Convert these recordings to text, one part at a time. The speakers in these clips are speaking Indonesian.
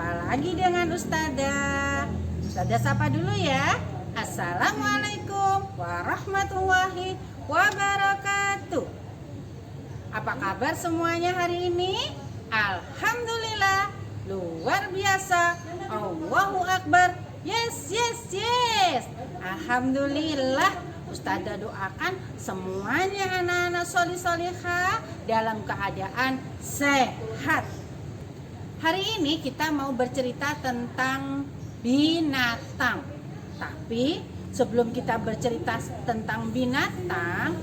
Jumpa lagi dengan Ustazah. Ustazah sapa dulu ya. Assalamualaikum warahmatullahi wabarakatuh. Apa kabar semuanya hari ini? Alhamdulillah, luar biasa. Allahu Akbar. Yes. Alhamdulillah. Ustazah doakan semuanya anak-anak solih-solihah dalam keadaan sehat. Hari ini kita mau bercerita tentang binatang. Tapi sebelum kita bercerita tentang binatang,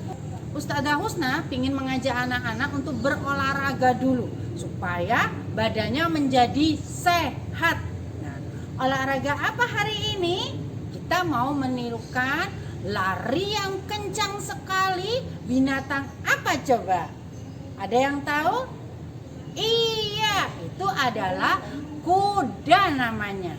Ustazah Husna ingin mengajak anak-anak untuk berolahraga dulu supaya badannya menjadi sehat. Nah, olahraga apa hari ini? Kita mau menirukan lari yang kencang sekali. Binatang apa coba? Ada yang tahu? Iya, itu adalah kuda namanya.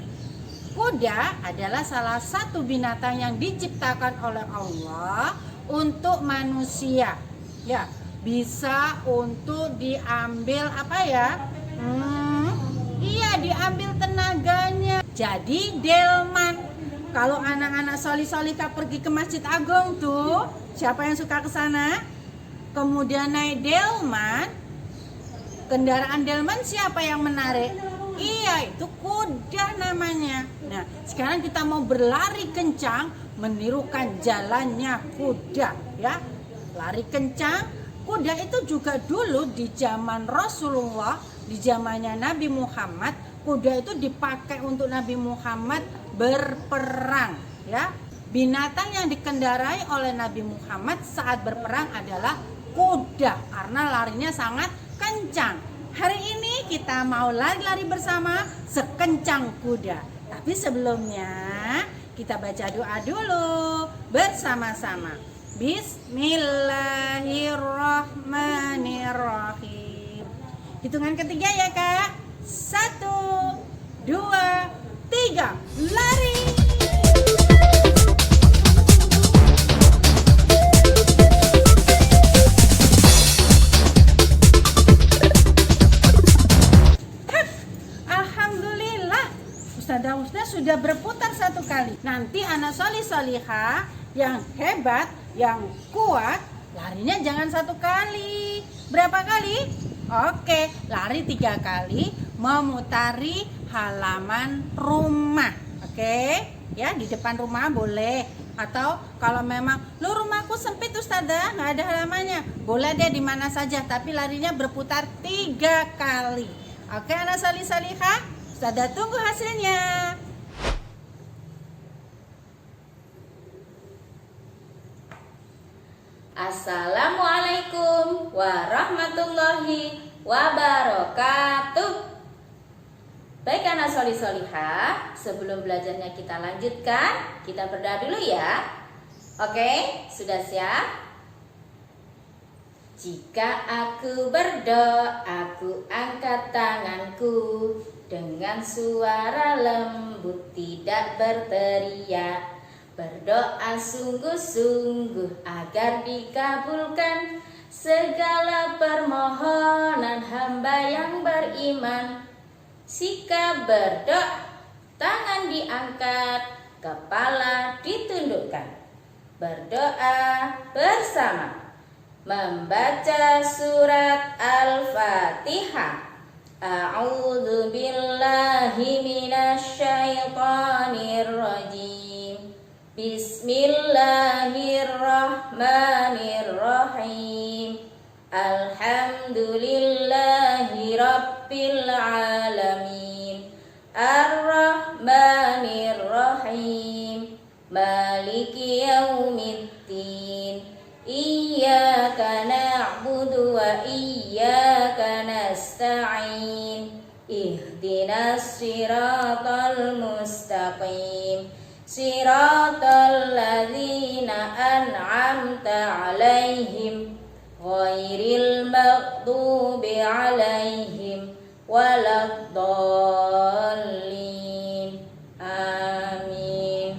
Kuda adalah salah satu binatang yang diciptakan oleh Allah untuk manusia. Ya, bisa untuk diambil apa ya? Iya, diambil tenaganya. Jadi delman. Kalau anak-anak solih-solihah pergi ke Masjid Agung tuh, siapa yang suka ke sana? Kemudian naik delman, kendaraan delman siapa yang menarik? Iya, itu kuda namanya. Nah, sekarang kita mau berlari kencang menirukan jalannya kuda, ya. Lari kencang. Kuda itu juga dulu di zaman Rasulullah, di zamannya Nabi Muhammad, kuda itu dipakai untuk Nabi Muhammad berperang, ya. Binatang yang dikendarai oleh Nabi Muhammad saat berperang adalah kuda karena larinya sangat kencang. Hari ini kita mau lari-lari bersama sekencang kuda. Tapi sebelumnya kita baca doa dulu bersama-sama. Bismillahirrahmanirrahim. Hitungan ketiga ya Kak. 1, 2, 3, lari. Alhamdulillah, Ustazah Husna sudah berputar 1 kali. Nanti anak solih-solihah yang hebat, yang kuat, larinya jangan 1 kali. Berapa kali? Oke, lari 3 kali, memutari halaman rumah. Oke, ya di depan rumah boleh. Atau kalau memang lu rumahku sempit Ustazah, nggak ada halamannya, boleh deh di mana saja. Tapi larinya berputar 3 kali. Oke, anak solih-solihah, Ustazah tunggu hasilnya. Assalamualaikum warahmatullahi wabarakatuh. Baik anak solih-solihah, sebelum belajarnya kita lanjutkan, kita berdoa dulu ya. Oke, sudah siap? Jika aku berdoa, aku angkat tanganku dengan suara lembut, tidak berteriak. Berdoa sungguh-sungguh agar dikabulkan segala permohonan hamba yang beriman. Sikap berdoa, tangan diangkat, kepala ditundukkan. Berdoa bersama, membaca surat Al-Fatihah. A'udzu billahi minasyaitonir rajim. Bismillahirrahmanirrahim. Alhamdulillahi rabbil alamin. Ar-Rahmanirrahim. Maliki yaumiddin. Iyyaka na'budu wa iyyaka nasta'in. Ihdinas siratal mustaqim. Siratal ladzina an'amta 'alaihim ghairil maghdubi 'alaihim waladdallin. Amin.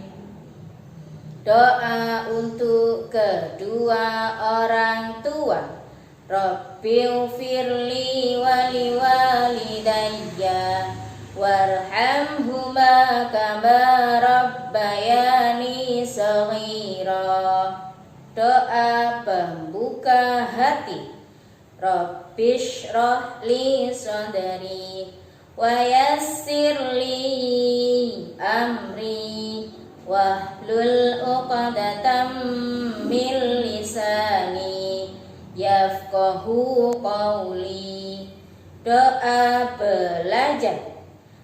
Doa untuk kedua orang tua. Rabbighfirli wa liwalidayya war warhamhuma kama rabbayani shaghira. Doa pembuka hati. Rabbish rohli sadri wa yassir li amri wahlul uqdatam min lisani yafqahu qawli. Doa belajar.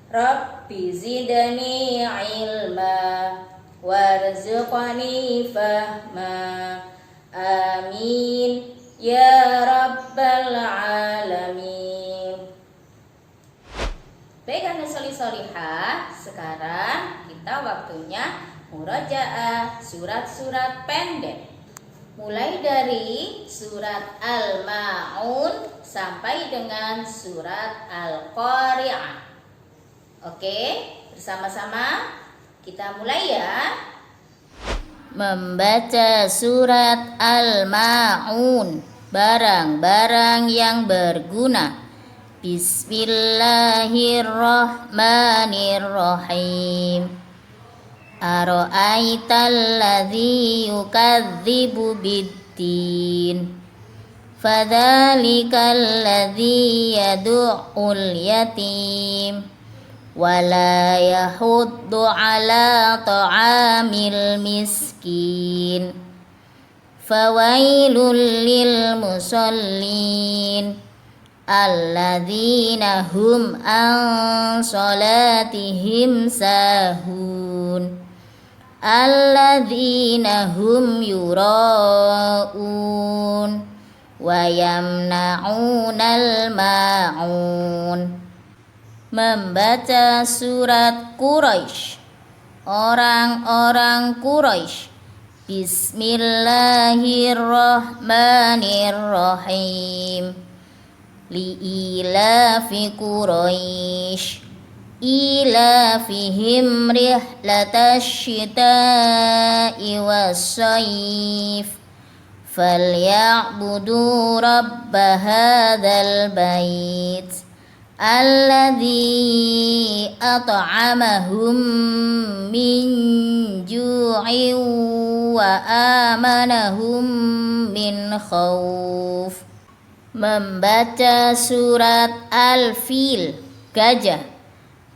Rabbi zidni ilma warzuqni fahma. Amin ya rabbal alamin. Baik anak solih-solihah, sekarang kita waktunya murojaah surat-surat pendek. Mulai dari surat Al-Ma'un sampai dengan surat Al-Qari'ah. Oke, bersama-sama kita mulai ya. Membaca surat Al-Ma'un, barang-barang yang berguna. Bismillahirrahmanirrahim. Ara'aital ladzi yukadzibu biddin fadzalikal ladzi yad'ul yatim wala yahuddu ala ta'amil miskin fawailul lil musallin alladzina hum an salatihim sahun alladzina hum yura'un wa yamna'unal ma'un. Membaca surat Quraisy, orang-orang Quraisy. Bismillahirrahmanirrahim. Li'ilafi Quraisy ilafihim rihlatash syita'i was-sayf falyabudu rabba hadzal bait alladzi at'amahum min ju'in wa amanahum min khauf. Membaca surat Al-Fil, gajah.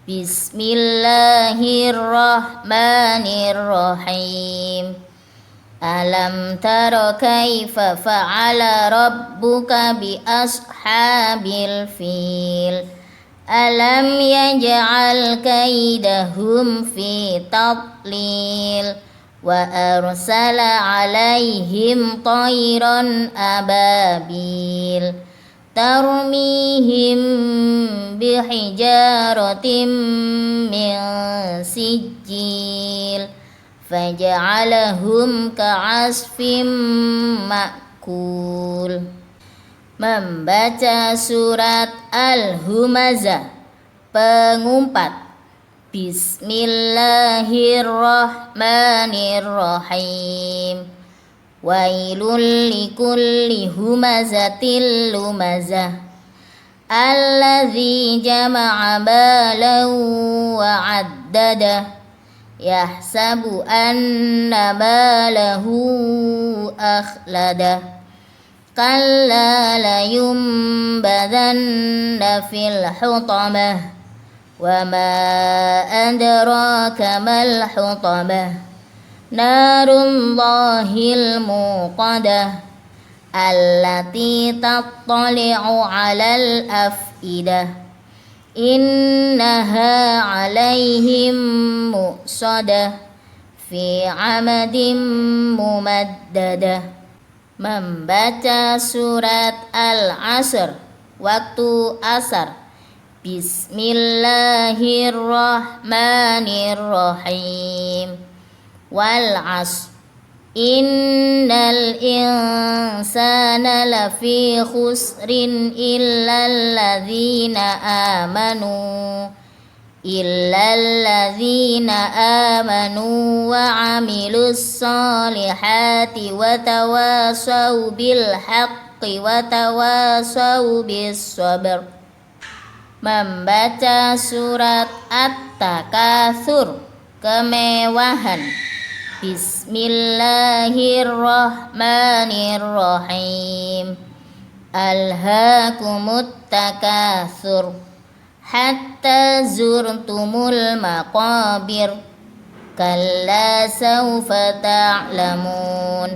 Bismillahirrahmanirrahim. Alam tara kaifa fa'ala rabbuka bi ashabil fil. Alam yaj'al kaidahum fi tadlil. Wa arsala alaihim tayran ababil tarmihim bihijaratin min sijil faja'alahum ka'asfim ma'kul. Membaca surat Al-Humazah, pengumpat. Bismillahirrahmanirrahim. Wailul likulli humazatil lumazah alladzi jama'a balan wa 'addadah yahsabu anna malahu akhladah kalla layumbadanna fil hutamah wa ma adraka mal hutamah narullahil muqadah allati tattali'u 'alal afidah innaha 'alaihim muqsadah fi 'amadin mumaddadah. Membaca surat Al-Asr, waktu asar. Bismillahirrahmanirrahim. Wal 'asr innal insana lafi khusrin illal ladzina amanu wa 'amilus solihati wa tawasaw bil haqqi wa tawasaw bis sabr. membaca surat At-Takatsur, kemewahan. Bismillahirrahmanirrahim. Alhaakumut takatsur hatta zurtumul maqabir. Kalla sawfa ta'lamun.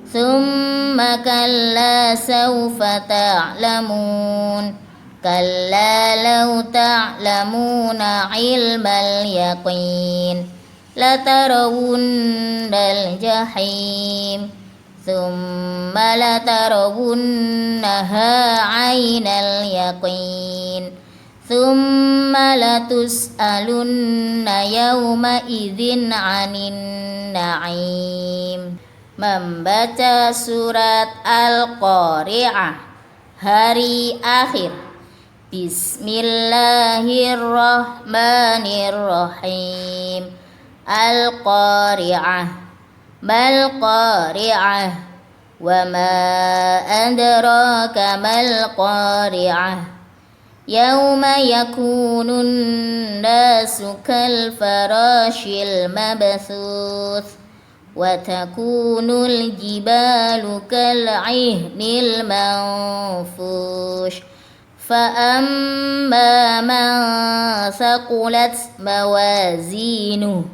Thumma kalla sawfa ta'lamun. Kalla law ta'lamuna ilmal yaqin. Latarawunnal jahim. Thumma latarawunnaha aynal yaqin. Thumma latus'alunna yawma idzin 'anin na'im. Membaca surat Al-Qari'ah, hari akhir. Bismillahirrahmanirrahim. Al-Qari'ah, mal qari'ah, wa ma adraka mal qari'ah. Yauma yakunun nasu kal farashil mabthuth, wa takunul jibalu kal 'ihnil manfush. Fa amma man thaqulat mawazinuhu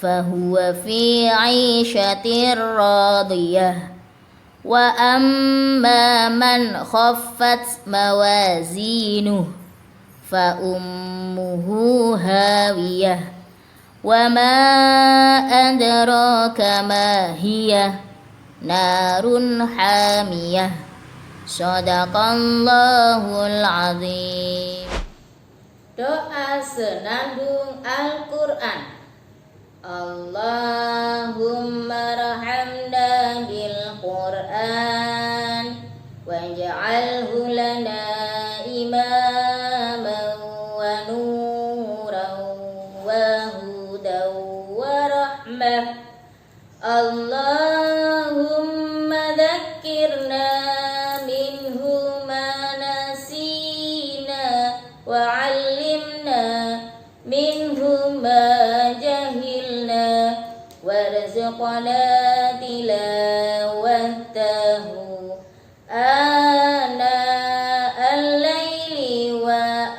fahuwa fi 'ishatir radiyah. Wa amma man khaffat mawazinuhu fa ummuhu hawiyah. Wa ma adraka ma hiya narun hamiyah. Shadaqallahul azim. Doa senandung Al-Quran. Allahumma rahamna bil Qur'an waj'alhu lana imaman wa nuran wa hudan wa rahmah. Allahumma dhakkirna minhu ma nasina wa 'allimna minhu ma jahilna warzuqna tilawatahu ana al-laili wa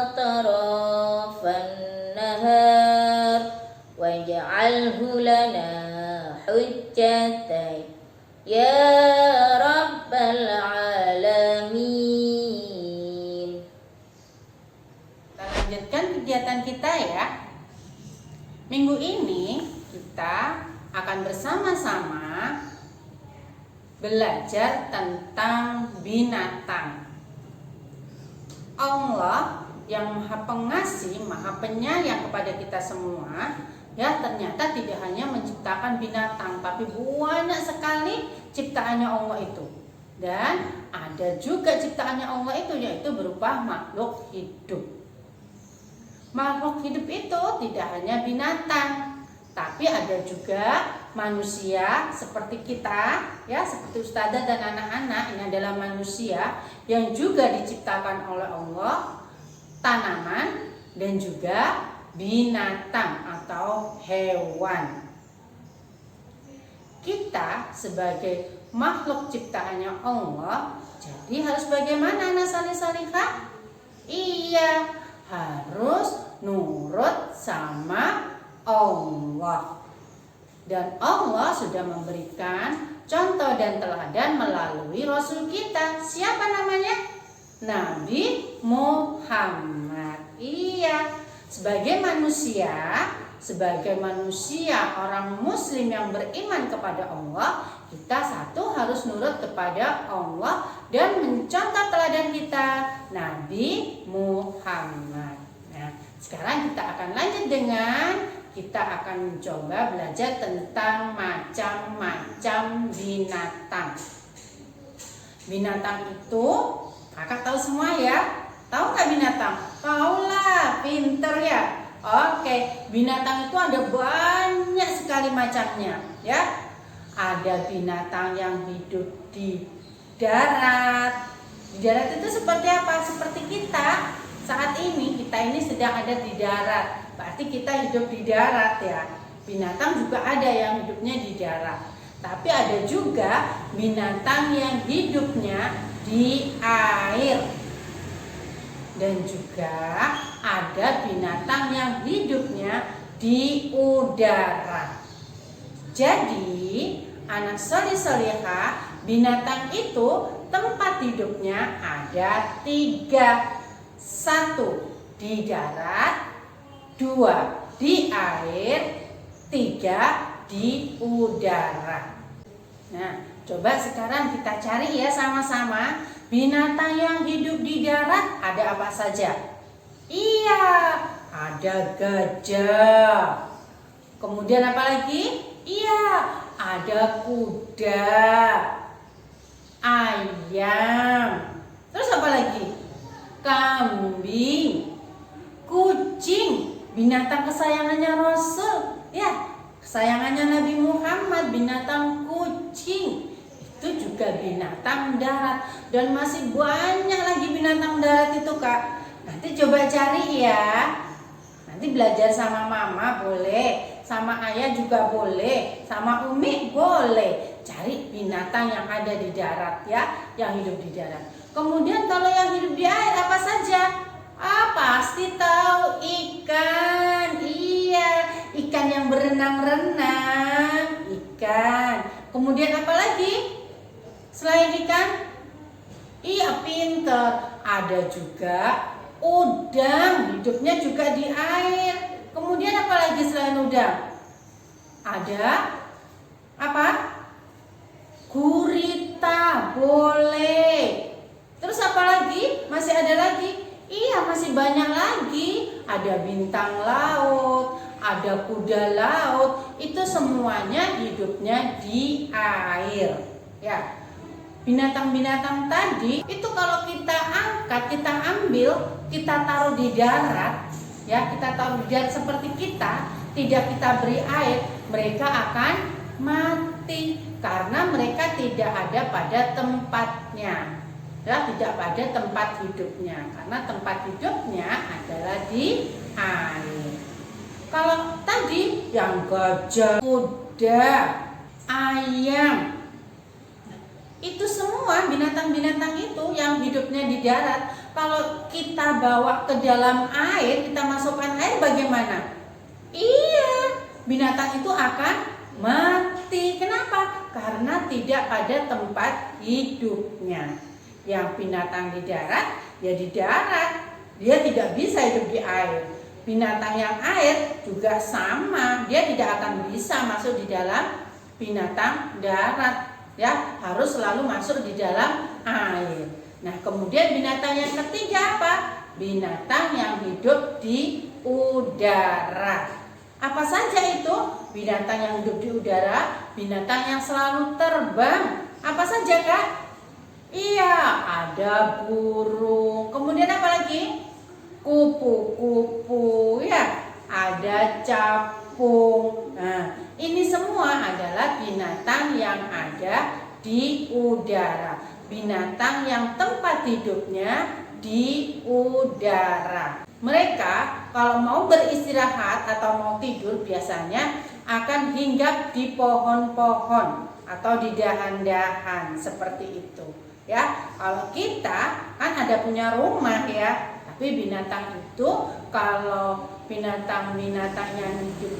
atrafan nahar waj'alhu lana hujjatan ya rabbal alamin. Kita lanjutkan kegiatan kita ya. Minggu ini kita akan bersama-sama belajar tentang binatang. Allah yang Maha Pengasih, Maha Penyayang kepada kita semua, ya ternyata tidak hanya menciptakan binatang, tapi banyak sekali ciptaannya Allah itu. Dan ada juga ciptaannya Allah itu, yaitu berupa makhluk hidup. Makhluk hidup itu tidak hanya binatang, tapi ada juga manusia seperti kita, ya seperti ustazah dan anak-anak. Ini adalah manusia yang juga diciptakan oleh Allah, tanaman dan juga binatang atau hewan. Kita sebagai makhluk ciptaannya Allah, jadi harus bagaimana anak salih-salihah? Iya, harus nurut sama Allah. Dan Allah sudah memberikan contoh dan teladan melalui Rasul kita. Siapa namanya? Nabi Muhammad. Iya, sebagai manusia orang muslim yang beriman kepada Allah, kita satu harus nurut kepada Allah dan mencontoh teladan kita, Nabi Muhammad. Nah, sekarang kita akan lanjut dengan kita akan mencoba belajar tentang macam-macam binatang. Binatang itu kakak tahu semua ya? Tahu nggak binatang? Tahu lah, pinter ya. Oke, binatang itu ada banyak sekali macamnya, ya. Ada binatang yang hidup di darat. Di darat itu seperti apa? Seperti kita. Saat ini kita ini sedang ada di darat, berarti kita hidup di darat ya. Binatang juga ada yang hidupnya di darat. Tapi ada juga binatang yang hidupnya di air. Dan juga ada binatang yang hidupnya di udara. Jadi, anak solih-solihah, binatang itu tempat hidupnya ada 3. 1 di darat, 2 di air, 3 di udara. Nah, coba sekarang kita cari ya sama-sama binatang yang hidup di darat ada apa saja? Iya, ada gajah. Kemudian apa lagi? Iya, ada kuda, ayam. Terus apa lagi? Kambing, kucing, binatang kesayangannya Rasul. Ya, kesayangannya Nabi Muhammad, binatang kucing. Itu juga binatang darat. Dan masih banyak lagi binatang darat itu, Kak. Nanti coba cari ya. Nanti belajar sama mama boleh, sama ayah juga boleh, sama umi boleh. Cari binatang yang ada di darat ya, yang hidup di darat. Kemudian kalau yang hidup di air apa saja? Pasti tahu, ikan. Iya, ikan yang berenang-renang, ikan. Kemudian apa lagi? Selain ikan? Iya, pinter. Ada juga udang, hidupnya juga di air. Kemudian apa lagi selain udang? Ada apa? Gurita, boleh. Terus apa lagi? Masih ada lagi? Iya, masih banyak lagi. Ada bintang laut, ada kuda laut. Itu semuanya hidupnya di air. Ya. Binatang-binatang tadi itu kalau kita angkat, kita ambil, kita taruh di darat, ya, kita taruh di darat seperti kita, tidak kita beri air, mereka akan mati karena mereka tidak ada pada tempatnya. Ya, tidak pada tempat hidupnya karena tempat hidupnya adalah di air. Kalau tadi yang gajah, kuda, ayam, itu semua binatang-binatang itu yang hidupnya di darat. Kalau kita bawa ke dalam air, kita masukkan air bagaimana? Iya, binatang itu akan mati. Kenapa? Karena tidak pada tempat hidupnya. Yang binatang di darat, ya di darat. Dia tidak bisa hidup di air. Binatang yang air juga sama. Dia tidak akan bisa masuk di dalam binatang darat. Ya, harus selalu masuk di dalam air. Nah, kemudian binatang yang ketiga apa? Binatang yang hidup di udara. Apa saja itu? Binatang yang hidup di udara, binatang yang selalu terbang. Apa saja, Kak? Iya, ada burung. Kemudian apa lagi? Kupu-kupu, ya. Ada capung. Nah, ini semua adalah binatang yang ada di udara. Binatang yang tempat hidupnya di udara. Mereka kalau mau beristirahat atau mau tidur biasanya akan hinggap di pohon-pohon atau di dahan-dahan seperti itu. Ya, kalau kita kan ada punya rumah ya, tapi binatang itu kalau binatang-binatang yang hidup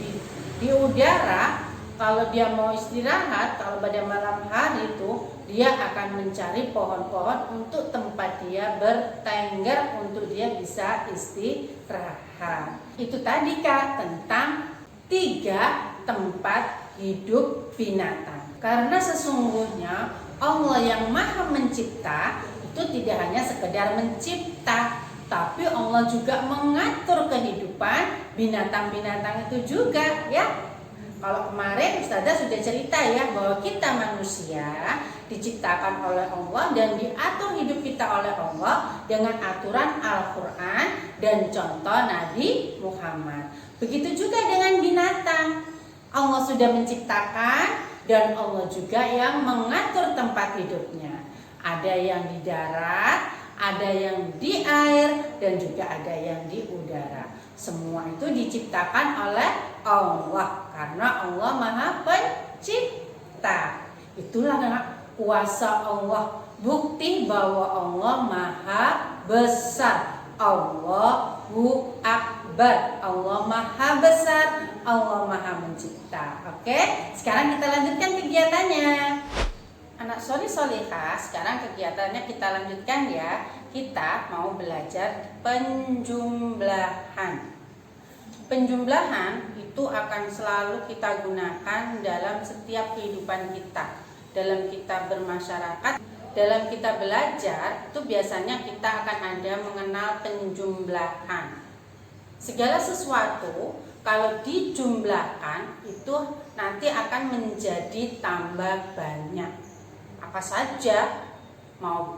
di udara, kalau dia mau istirahat, kalau pada malam hari itu dia akan mencari pohon-pohon untuk tempat dia bertengger, untuk dia bisa istirahat. Itu tadi, Kak, tentang 3 tempat hidup binatang. Karena sesungguhnya Allah yang Maha Mencipta itu tidak hanya sekedar mencipta, tapi Allah juga mengatur kehidupan binatang-binatang itu juga, ya. Kalau kemarin Ustazah sudah cerita ya bahwa kita manusia diciptakan oleh Allah dan diatur hidup kita oleh Allah dengan aturan Al-Quran dan contoh Nabi Muhammad. Begitu juga dengan binatang. Allah sudah menciptakan dan Allah juga yang mengatur tempat hidupnya. Ada yang di darat, ada yang di air, dan juga ada yang di udara. Semua itu diciptakan oleh Allah karena Allah Maha Pencipta. Itulah kuasa Allah, bukti bahwa Allah Maha Besar. Allahu Akbar. Allah Maha Besar, Allah Maha Mencipta. Oke, sekarang kita lanjutkan kegiatannya. Anak soli solihah, sekarang kegiatannya kita lanjutkan ya. Kita mau belajar penjumlahan. Penjumlahan itu akan selalu kita gunakan dalam setiap kehidupan kita. Dalam kita bermasyarakat, dalam kita belajar, itu biasanya kita akan ada mengenal penjumlahan. Segala sesuatu kalau dijumlahkan itu nanti akan menjadi tambah banyak. Apa saja, mau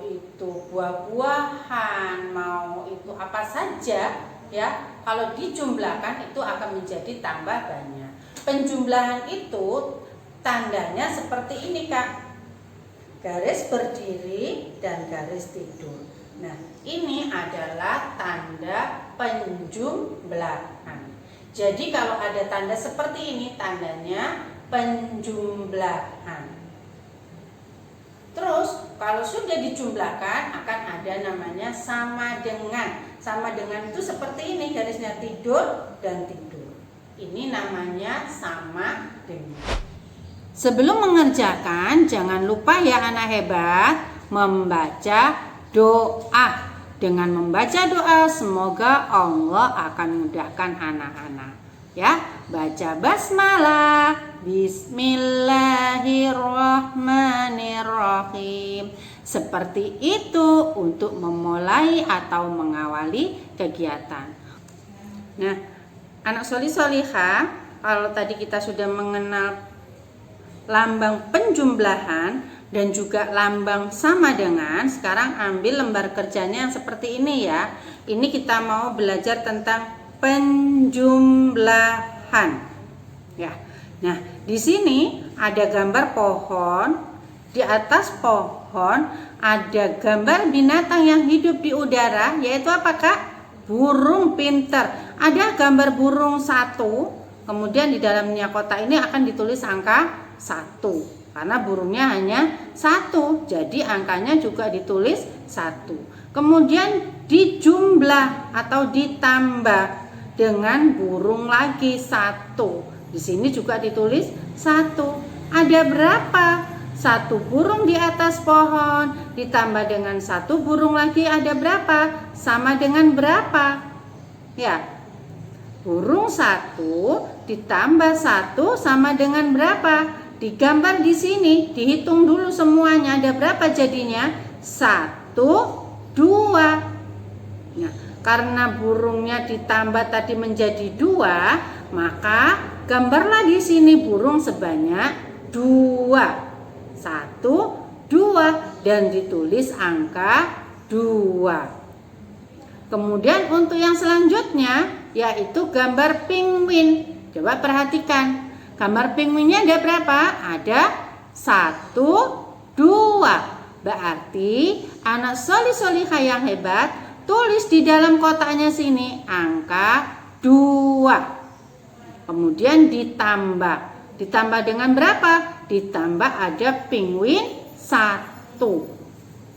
itu buah-buahan, mau itu apa saja ya, kalau dijumlahkan itu akan menjadi tambah banyak. Penjumlahan itu tandanya seperti ini Kak, garis berdiri dan garis tidur. Nah, ini adalah tanda penjumlahan. Jadi kalau ada tanda seperti ini, tandanya penjumlahan. Terus kalau sudah dijumlahkan akan ada namanya sama dengan. Sama dengan itu seperti ini, garisnya tidur dan tidur. Ini namanya sama dengan. Sebelum mengerjakan, jangan lupa ya anak hebat membaca doa. Dengan membaca doa, semoga Allah akan mudahkan anak-anak. Ya, baca basmalah. Bismillahirrahmanirrahim. Seperti itu untuk memulai atau mengawali kegiatan. Nah, anak soli solihah, kalau tadi kita sudah mengenal lambang penjumlahan dan juga lambang sama dengan, sekarang ambil lembar kerjanya yang seperti ini ya. Ini kita mau belajar tentang penjumlahan. Ya. Nah, di sini ada gambar pohon. Di atas pohon ada gambar binatang yang hidup di udara, yaitu apa Kak? Burung pinter. Ada gambar burung 1. Kemudian di dalamnya kotak ini akan ditulis angka 1. Karena burungnya hanya 1, jadi angkanya juga ditulis 1. Kemudian dijumlah atau ditambah dengan burung lagi 1. Di sini juga ditulis 1. Ada berapa? 1 burung di atas pohon ditambah dengan 1 burung lagi ada berapa? Sama dengan berapa? Ya. Burung 1 ditambah 1 sama dengan berapa? Digambar di sini, dihitung dulu semuanya ada berapa jadinya? 1, 2. Nah, karena burungnya ditambah tadi menjadi 2, maka gambarlah di sini burung sebanyak 2. 1, 2 dan ditulis angka 2. Kemudian untuk yang selanjutnya yaitu gambar penguin. Coba perhatikan. Gambar penguinnya ada berapa? Ada 1, 2. Berarti anak soli-solihah yang hebat, tulis di dalam kotaknya sini angka 2. Kemudian ditambah. Ditambah dengan berapa? Ditambah ada penguin 1.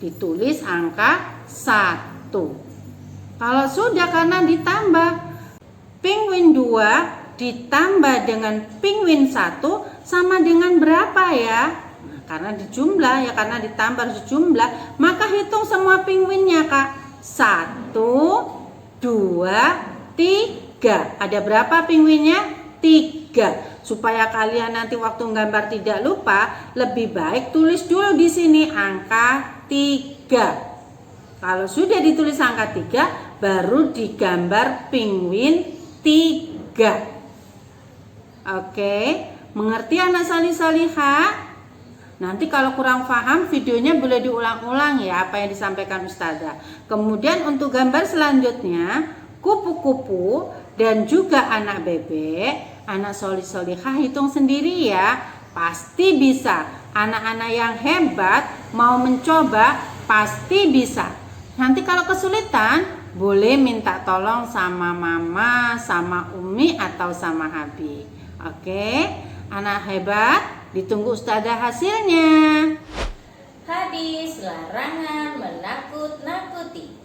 Ditulis angka 1. Kalau sudah karena ditambah, penguin 2 ditambah dengan penguin 1 sama dengan berapa ya? Karena dijumlah ya, karena ditambah sejumlah, maka hitung semua penguinnya Kak. 1, 2, 3. Ada berapa penguinnya? 3. Supaya kalian nanti waktu gambar tidak lupa, lebih baik tulis dulu di sini angka 3. Kalau sudah ditulis angka 3, baru digambar penguin 3. Oke, mengerti anak soli-solihah? Nanti kalau kurang paham, videonya boleh diulang-ulang ya apa yang disampaikan Ustazah. Kemudian untuk gambar selanjutnya, kupu-kupu dan juga anak bebek, anak soli-solihah hitung sendiri ya. Pasti bisa. Anak-anak yang hebat mau mencoba, pasti bisa. Nanti kalau kesulitan, boleh minta tolong sama mama, sama Umi, atau sama Abi. Oke, anak hebat, ditunggu ustazah hasilnya. Hadis larangan menakut-nakuti.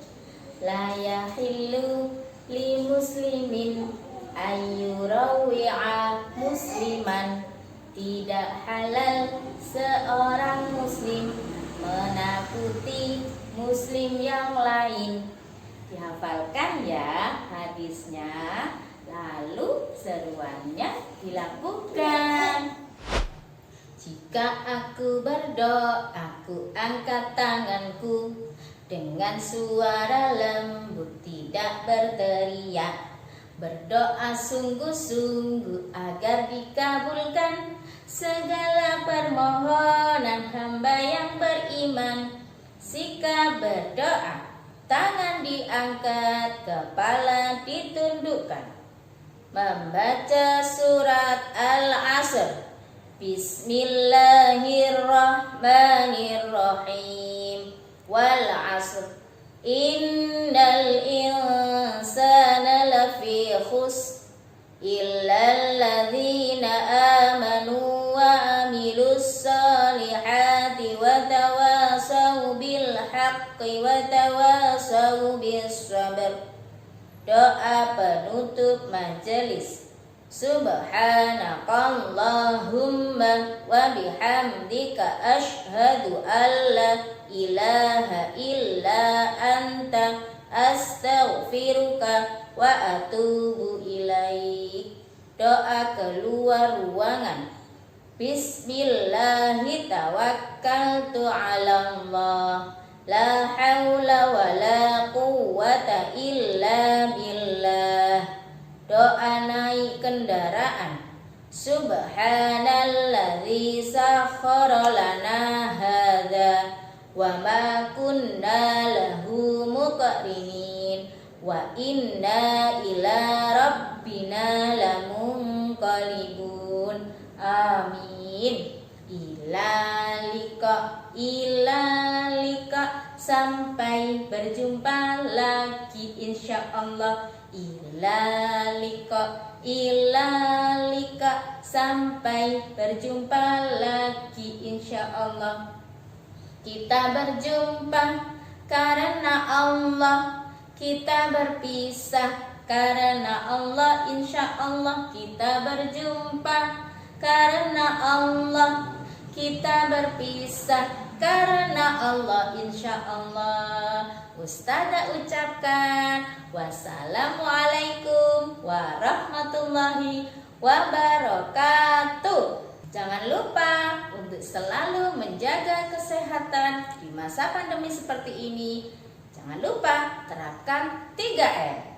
La yahillu li muslimin ayyurawi'a musliman. Tidak halal seorang muslim menakuti muslim yang lain. Dihafalkan ya hadisnya, lalu seruannya dilakukan. Jika aku berdoa, aku angkat tanganku dengan suara lembut, tidak berteriak. Berdoa sungguh-sungguh agar dikabulkan segala permohonan hamba yang beriman. Sikap berdoa, tangan diangkat, kepala ditundukkan. Membaca surat Al-Asr. Bismillahirrahmanirrahim. Wal 'asr. Innal insana lafi khusr illa alladzina amanu wa amilus solihati wa tawasaw bil haqqi wa tawasaw bis sabr. Doa penutup majelis. Subhanakallahumma wa bihamdika asyhadu an la ilaha illa anta astaghfiruka wa atubu ilaik. Doa keluar ruangan. Bismillahi tawakkaltu ala Allah, la haula wa la quwwata illa billah. Doa naik kendaraan. Subhanalladzi sakhkhara lana hadza wa ma kunna lahu muqrinin wa inna ila rabbina lamunqalibun. Amin. Ilalika sampai berjumpa lagi insyaallah. Ilalika sampai berjumpa lagi insyaallah. Kita berjumpa karena Allah, kita berpisah karena Allah. Insyaallah kita berjumpa karena Allah, kita berpisah karena Allah. Insyaallah. Ustazah ucapkan wassalamualaikum warahmatullahi wabarakatuh. Jangan lupa untuk selalu menjaga kesehatan di masa pandemi seperti ini. Jangan lupa terapkan 3M.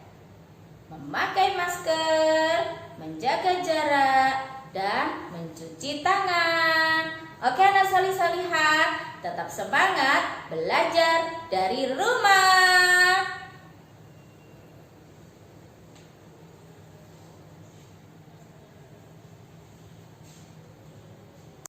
Memakai masker, menjaga jarak, dan mencuci tangan. Oke anak solih-solihah, tetap semangat belajar dari rumah.